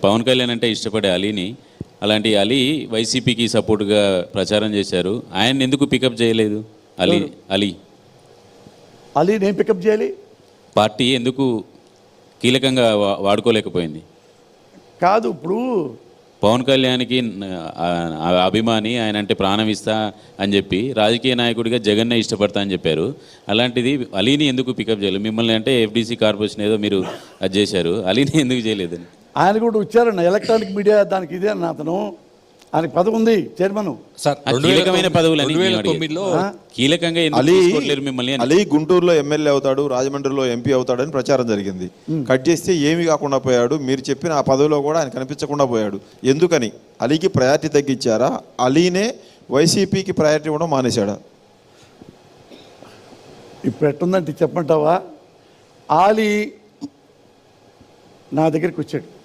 పవన్ కళ్యాణ్ అంటే ఇష్టపడే అలీని, అలాంటి అలీ వైసీపీకి సపోర్ట్గా ప్రచారం చేశారు. ఆయన ఎందుకు పికప్ చేయలేదు? అలీ నేను పికప్ చేయాలి? పార్టీ ఎందుకు కీలకంగా వాడుకోలేకపోయింది? కాదు, ఇప్పుడు పవన్ కళ్యాణ్కి అభిమాని, ఆయన అంటే ప్రాణం ఇస్తా అని చెప్పి రాజకీయ నాయకుడిగా జగన్నే ఇష్టపడతా అని చెప్పారు. అలాంటిది అలీని ఎందుకు పికప్ చేయలేదు? మిమ్మల్ని అంటే ఎఫ్డీసీ కార్పొరేషన్ ఏదో మీరు అది చేశారు, అలీని ఎందుకు చేయలేదని? ఆయన కూడా వచ్చారన్న ఎలక్ట్రానిక్ మీడియా దానికి ఇదే అన్న, అతను ఆయనకు పదవి ఉంది, చైర్మన్. కీలకమైన పదవులని కీలకంగా మిమ్మల్ని. అలీ గుంటూరులో ఎమ్మెల్యే అవుతాడు, రాజమండ్రిలో ఎంపీ అవుతాడని ప్రచారం జరిగింది. కట్ చేస్తే ఏమీ కాకుండా పోయాడు. మీరు చెప్పిన ఆ పదవిలో కూడా ఆయన కనిపించకుండా పోయాడు. ఎందుకని? అలీకి ప్రయారిటీ తగ్గించారా? అలీనే వైసీపీకి ప్రయారిటీ ఇవ్వడం మానేశాడా? ఇప్పుడు ఎట్టుందంటే చెప్పంటావా? అలీ నా దగ్గరికి వచ్చాడు.